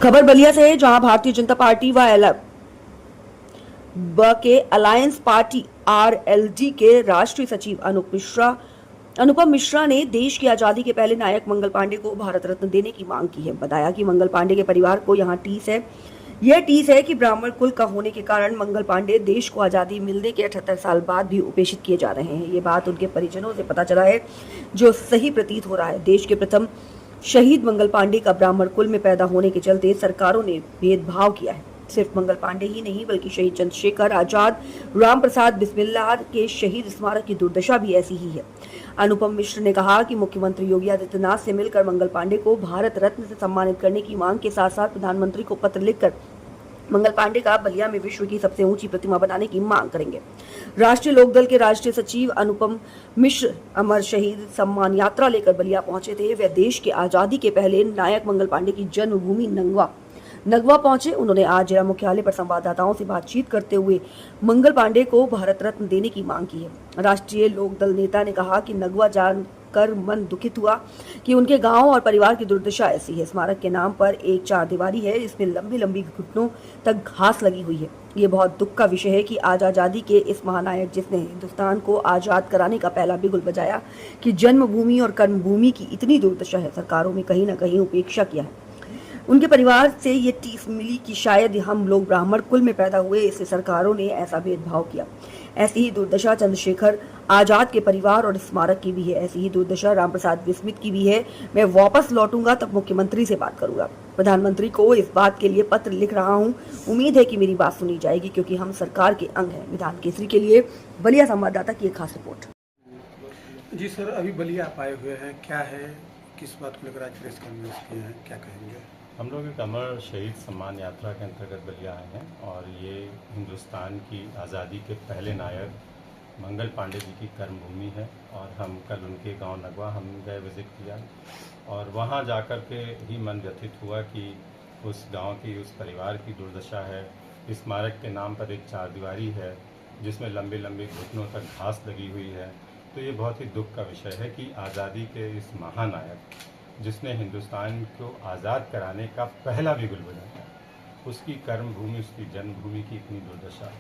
खबर बलिया से है, जहां भारतीय जनता पार्टी व के अलायंस पार्टी आरएलडी के राष्ट्रीय सचिव अनुपम मिश्रा ने देश की आजादी के पहले नायक मंगल पांडे को भारत रत्न देने की मांग की है। बताया कि मंगल पांडे के परिवार को यहां टीस है। यह टीस है कि ब्राह्मण कुल का होने के कारण मंगल पांडे देश को आजादी मिलने के 78 साल बाद भी उपेक्षित किए जा रहे हैं। ये बात उनके परिजनों से पता चला है, जो सही प्रतीत हो रहा है। देश के प्रथम शहीद मंगल पांडे का ब्राह्मण कुल में पैदा होने के चलते सरकारों ने भेदभाव किया है। सिर्फ मंगल पांडे ही नहीं, बल्कि शहीद चंद्रशेखर आजाद, राम प्रसाद बिस्मिल्लाह के शहीद स्मारक की दुर्दशा भी ऐसी ही है। अनुपम मिश्र ने कहा कि मुख्यमंत्री योगी आदित्यनाथ से मिलकर मंगल पांडे को भारत रत्न से सम्मानित करने की मांग के साथ साथ प्रधानमंत्री को पत्र लिखकर मंगल पांडे का बलिया में विश्व की सबसे ऊंची प्रतिमा बनाने की मांग करेंगे। राष्ट्रीय लोकदल के राष्ट्रीय सचिव अनुपम मिश्र अमर शहीद सम्मान यात्रा लेकर बलिया पहुंचे थे। वे देश के आजादी के पहले नायक मंगल पांडे की जन्मभूमि नगवा पहुंचे। उन्होंने आज जिला मुख्यालय पर संवाददाताओं से बातचीत करते हुए मंगल पांडे को भारत रत्न देने की मांग की है। राष्ट्रीय लोकदल नेता ने कहा कि नगवा जानकर मन दुखित हुआ कि उनके गांव और परिवार की दुर्दशा ऐसी है। स्मारक के नाम पर एक चारदीवारी है, इसमें लंबी लंबी घुटनों तक घास लगी हुई है। ये बहुत दुख का विषय है कि आज आजादी के इस महानायक, जिसने हिंदुस्तान को आजाद कराने का पहला बिगुल बजाया, कि जन्मभूमि और कर्मभूमि की इतनी दुर्दशा है। सरकारों में कहीं न कहीं उपेक्षा किया है। उनके परिवार से ये टीस मिली कि शायद हम लोग ब्राह्मण कुल में पैदा हुए, इसलिए सरकारों ने ऐसा भेदभाव किया। ऐसी ही दुर्दशा चंद्रशेखर आजाद के परिवार और स्मारक की भी है। ऐसी ही दुर्दशा राम प्रसाद बिस्मिल की भी है। मैं वापस लौटूंगा तब मुख्यमंत्री से बात करूंगा। प्रधानमंत्री को इस बात के लिए पत्र लिख रहा हूं। उम्मीद है कि मेरी बात सुनी जाएगी, क्योंकि हम सरकार के अंग हैं। विधान केसरी के लिए बलिया संवाददाता की एक खास रिपोर्ट। जी सर, अभी बलिया आप आए हुए हैं, क्या है, किस बात को लेकर आज प्रेस कॉन्फ्रेंस किए हैं, क्या कहेंगे? हम लोग एक अमर शहीद सम्मान यात्रा के अंतर्गत बलिया आए हैं और ये हिंदुस्तान की आज़ादी के पहले नायक मंगल पांडे जी की कर्मभूमि है। और हम कल उनके गांव नगवा हम गए, विज़िट किया और वहां जाकर के ही मन व्यथित हुआ कि उस गांव की, उस परिवार की दुर्दशा है। स्मारक के नाम पर एक चारदीवारी है जिसमें लंबे लंबे घुटनों तक घास लगी हुई है। तो ये बहुत ही दुख का विषय है कि आज़ादी के इस महानायक, जिसने हिंदुस्तान को आज़ाद कराने का पहला बिगुल बजाया, उसकी कर्मभूमि, उसकी जन्मभूमि की इतनी दुर्दशा।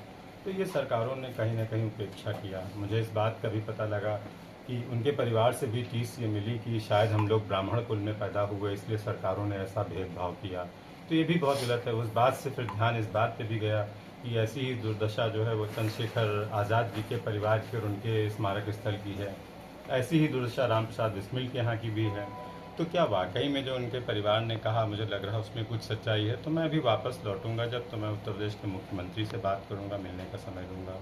तो ये सरकारों ने कहीं ना कहीं उपेक्षा किया। मुझे इस बात का भी पता लगा कि उनके परिवार से भी टीस ये मिली कि शायद हम लोग ब्राह्मण कुल में पैदा हुए, इसलिए सरकारों ने ऐसा भेदभाव किया। तो ये भी बहुत गलत है। उस बात से फिर ध्यान इस बात पर भी गया कि ऐसी ही दुर्दशा जो है वो चंद्रशेखर आज़ाद जी के परिवार की और उनके स्मारक स्थल की है। ऐसी ही दुर्दशा राम प्रसाद बिस्मिल के यहाँ की भी है। तो क्या वाकई में जो उनके परिवार ने कहा, मुझे लग रहा है उसमें कुछ सच्चाई है। तो मैं अभी वापस लौटूंगा जब, तो मैं उत्तर प्रदेश के मुख्यमंत्री से बात करूंगा, मिलने का समय लूँगा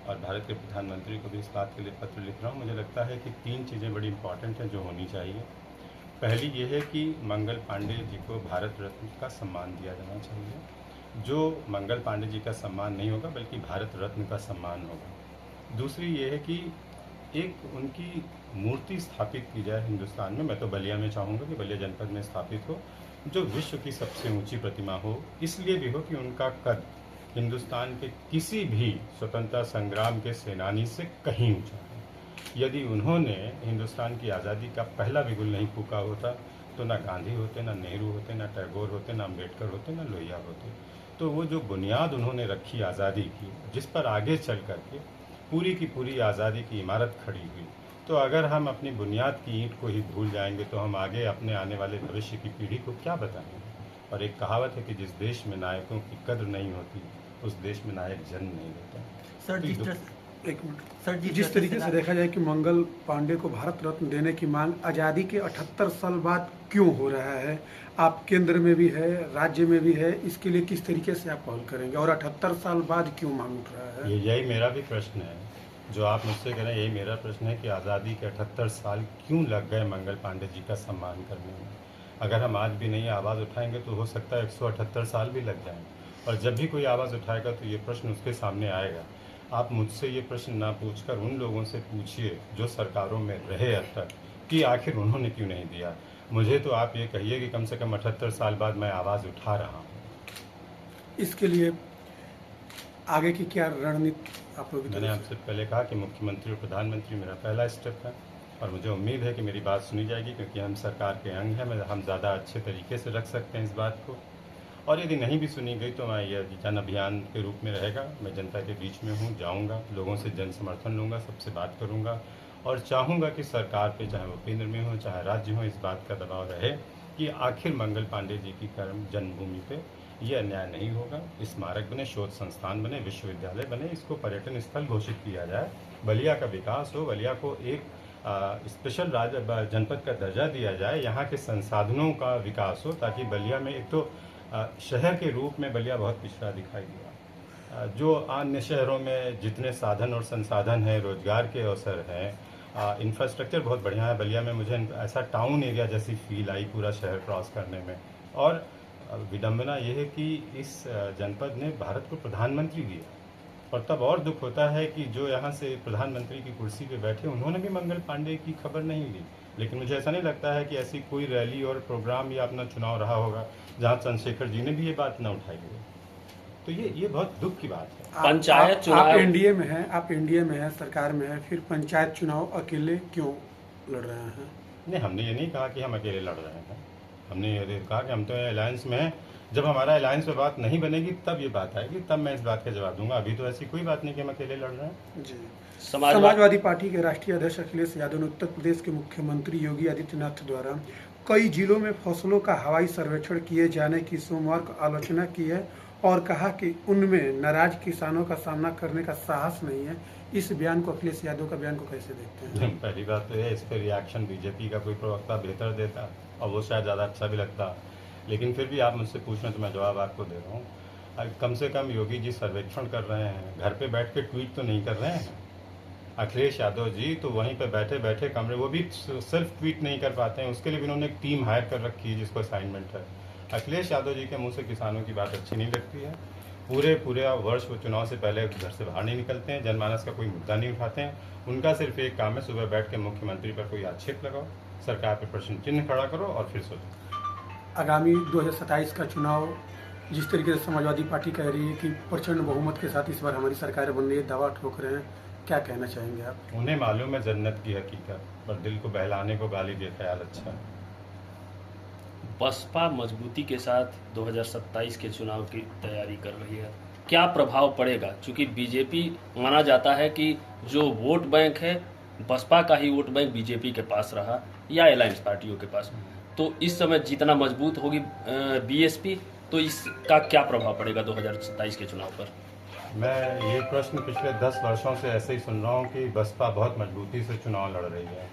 और भारत के प्रधानमंत्री को भी इस बात के लिए पत्र लिख रहा हूँ। मुझे लगता है कि 3 चीज़ें बड़ी इंपॉर्टेंट हैं जो होनी चाहिए। पहली ये है कि मंगल पांडे जी को भारत रत्न का सम्मान दिया जाना चाहिए। जो मंगल पांडे जी का सम्मान नहीं होगा, बल्कि भारत रत्न का सम्मान होगा। दूसरी ये है कि एक उनकी मूर्ति स्थापित की जाए हिंदुस्तान में। मैं तो बलिया में चाहूँगा कि बलिया जनपद में स्थापित हो, जो विश्व की सबसे ऊंची प्रतिमा हो। इसलिए भी हो कि उनका कद हिंदुस्तान के किसी भी स्वतंत्रता संग्राम के सेनानी से कहीं ऊंचा है। यदि उन्होंने हिंदुस्तान की आज़ादी का पहला बिगुल नहीं फूका होता, तो ना गांधी होते, ना नेहरू होते, ना टैगोर होते, ना अम्बेडकर होते, ना लोहिया होते। तो वो जो बुनियाद उन्होंने रखी आज़ादी की, जिस पर आगे चल करके पूरी की पूरी आज़ादी की इमारत खड़ी हुई, तो अगर हम अपनी बुनियाद की ईंट को ही भूल जाएंगे तो हम आगे अपने आने वाले भविष्य की पीढ़ी को क्या बताएंगे। और एक कहावत है कि जिस देश में नायकों की कद्र नहीं होती, उस देश में नायक जन्म नहीं लेता। सर, जिस तरीके से देखा जाए कि मंगल पांडे को भारत रत्न देने की मांग आज़ादी के 78 साल बाद क्यों हो रहा है? आप केंद्र में भी है, राज्य में भी है, इसके लिए किस तरीके से आप पहल करेंगे और 78 साल बाद क्यों मांग उठ रहा है? यही मेरा भी प्रश्न है, जो आप मुझसे कह रहे हैं। यही मेरा प्रश्न है कि आज़ादी के 78 साल क्यों लग गए मंगल पांडे जी का सम्मान करने में। अगर हम आज भी नहीं आवाज़ उठाएंगे तो हो सकता है 178 साल भी लग जाएं। और जब भी कोई आवाज़ उठाएगा तो ये प्रश्न उसके सामने आएगा। आप मुझसे ये प्रश्न ना पूछकर उन लोगों से पूछिए जो सरकारों में रहे अब तक, कि आखिर उन्होंने क्यों नहीं दिया। मुझे तो आप ये कहिए कि कम से कम 78 साल बाद मैं आवाज़ उठा रहा हूँ। इसके लिए आगे की क्या रणनीति आप लोग? मैंने आपसे पहले कहा कि मुख्यमंत्री और प्रधानमंत्री मेरा पहला स्टेप है और मुझे उम्मीद है कि मेरी बात सुनी जाएगी, क्योंकि हम सरकार के अंग हैं। हम ज़्यादा अच्छे तरीके से रख सकते हैं इस बात को। और यदि नहीं भी सुनी गई तो मैं यह जन अभियान के रूप में रहेगा। मैं जनता के बीच में हूँ, जाऊँगा, लोगों से जन समर्थन लूँगा, सबसे बात करूँगा और चाहूँगा कि सरकार पे, चाहे वो केंद्र में हो चाहे राज्य हो, इस बात का दबाव रहे कि आखिर मंगल पांडे जी की कर्म जन्मभूमि पे ये अन्याय नहीं होगा। स्मारक बने, शोध संस्थान बने, विश्वविद्यालय बने, इसको पर्यटन स्थल घोषित किया जाए, बलिया का विकास हो, बलिया को एक स्पेशल जनपद का दर्जा दिया जाए, यहाँ के संसाधनों का विकास हो, ताकि बलिया में एक तो शहर के रूप में बलिया बहुत पिछड़ा दिखाई दिया। जो अन्य शहरों में जितने साधन और संसाधन हैं, रोजगार के अवसर हैं, इंफ्रास्ट्रक्चर बहुत बढ़िया है, बलिया में मुझे ऐसा टाउन एरिया जैसी फील आई पूरा शहर क्रॉस करने में। और विडम्बना यह है कि इस जनपद ने भारत को प्रधानमंत्री दिया, और तब और दुख होता है कि जो यहाँ से प्रधानमंत्री की कुर्सी पे बैठे उन्होंने भी मंगल पांडे की खबर नहीं ली। लेकिन मुझे ऐसा नहीं लगता है कि ऐसी कोई रैली और प्रोग्राम या अपना चुनाव रहा होगा जहाँ चंद्रशेखर जी ने भी ये बात न उठाई हो। तो ये बहुत दुख की बात है। पंचायत चुनाव, आप एनडीए में हैं, आप एनडीए में हैं, सरकार में हैं, फिर पंचायत चुनाव अकेले क्यों लड़ रहे हैं? नहीं, हमने ये नहीं कहा कि हम अकेले लड़ रहे हैं। हमने ये कहा कि हम तो अलायंस में हैं। जब हमारा अलायंस में बात नहीं बनेगी तब ये बात आएगी, तब मैं इस बात का जवाब दूंगा। अभी तो ऐसी कोई बात नहीं कि हम अकेले लड़ रहे हैं। जी। समाजवादी पार्टी के राष्ट्रीय अध्यक्ष अखिलेश यादव ने उत्तर प्रदेश के मुख्यमंत्री योगी आदित्यनाथ द्वारा कई जिलों में फसलों का हवाई सर्वेक्षण किए जाने की सोमवार को आलोचना की है और कहा कि उनमें नाराज किसानों का सामना करने का साहस नहीं है। इस बयान को, अखिलेश यादव का बयान को कैसे देखते हैं? पहली बात तो है, इस पर रिएक्शन बीजेपी का कोई प्रवक्ता बेहतर देता और वो शायद ज़्यादा अच्छा भी लगता, लेकिन फिर भी आप मुझसे पूछ रहे हैं तो मैं जवाब आपको दे रहा हूँ। कम से कम योगी जी सर्वेक्षण कर रहे हैं, घर पे बैठ के ट्वीट तो नहीं कर रहे हैं। अखिलेश यादव जी तो वहीं पे बैठे बैठे कमरे, वो भी सेल्फ ट्वीट नहीं कर पाते हैं, उसके लिए भी उन्होंने एक टीम हायर कर रखी है जिसको असाइनमेंट है। अखिलेश यादव जी के मुंह से किसानों की बात अच्छी नहीं लगती है। पूरे वर्ष वो चुनाव से पहले घर से बाहर नहीं निकलते हैं, जनमानस का कोई मुद्दा नहीं उठाते हैं। उनका सिर्फ एक काम है, सुबह बैठ के मुख्यमंत्री पर कोई आक्षेप लगाओ, सरकार पर प्रश्न चिन्ह खड़ा करो और फिर सोचो। आगामी 2027 का चुनाव जिस तरीके से समाजवादी पार्टी कह रही है कि प्रचंड बहुमत के साथ इस बार हमारी सरकार बन रही है, दावा ठोक रहे हैं, क्या कहना चाहेंगे आप? उन्हें मालूम है जन्नत की हकीकत, पर दिल को बहलाने को गाली दे ख्याल अच्छा है। बसपा मजबूती के साथ 2027 के चुनाव की तैयारी कर रही है, क्या प्रभाव पड़ेगा? क्योंकि बीजेपी माना जाता है कि जो वोट बैंक है, बसपा का ही वोट बैंक बीजेपी के पास रहा या अलायंस पार्टियों के पास, तो इस समय जितना मजबूत होगी बीएसपी, तो इसका क्या प्रभाव पड़ेगा 2027 के चुनाव पर? मैं ये प्रश्न पिछले 10 वर्षों से ऐसे ही सुन रहा हूँ कि बसपा बहुत मजबूती से चुनाव लड़ रही है,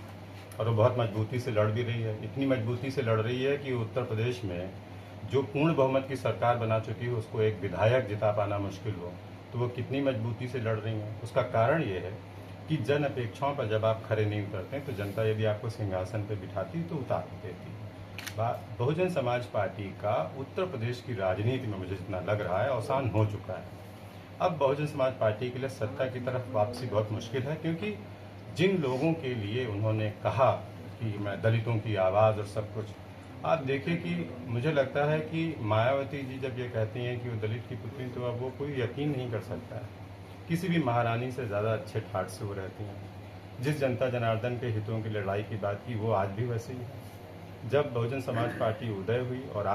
और वो बहुत मजबूती से लड़ भी रही है। इतनी मजबूती से लड़ रही है कि उत्तर प्रदेश में जो पूर्ण बहुमत की सरकार बना चुकी है उसको एक विधायक जिता पाना मुश्किल हो, तो वो कितनी मजबूती से लड़ रही हैं। उसका कारण ये है कि जन अपेक्षाओं पर जब आप खड़े नहीं उतरते तो जनता यदि आपको सिंहासन पर बिठाती तो उतार देती। बहुजन समाज पार्टी का उत्तर प्रदेश की राजनीति में मुझे जितना लग रहा है अवसान हो चुका है। अब बहुजन समाज पार्टी के लिए सत्ता की तरफ वापसी बहुत मुश्किल है, क्योंकि जिन लोगों के लिए उन्होंने कहा कि मैं दलितों की आवाज़ और सब कुछ, आप देखिए कि मुझे लगता है कि मायावती जी जब ये कहती हैं कि वो दलित की पुत्री, तो अब वो कोई यकीन नहीं कर सकता है। किसी भी महारानी से ज़्यादा अच्छे ठाट से वो रहती हैं। जिस जनता जनार्दन के हितों की लड़ाई की बात की, वो आज भी वैसे ही है। जब बहुजन समाज पार्टी उदय हुई और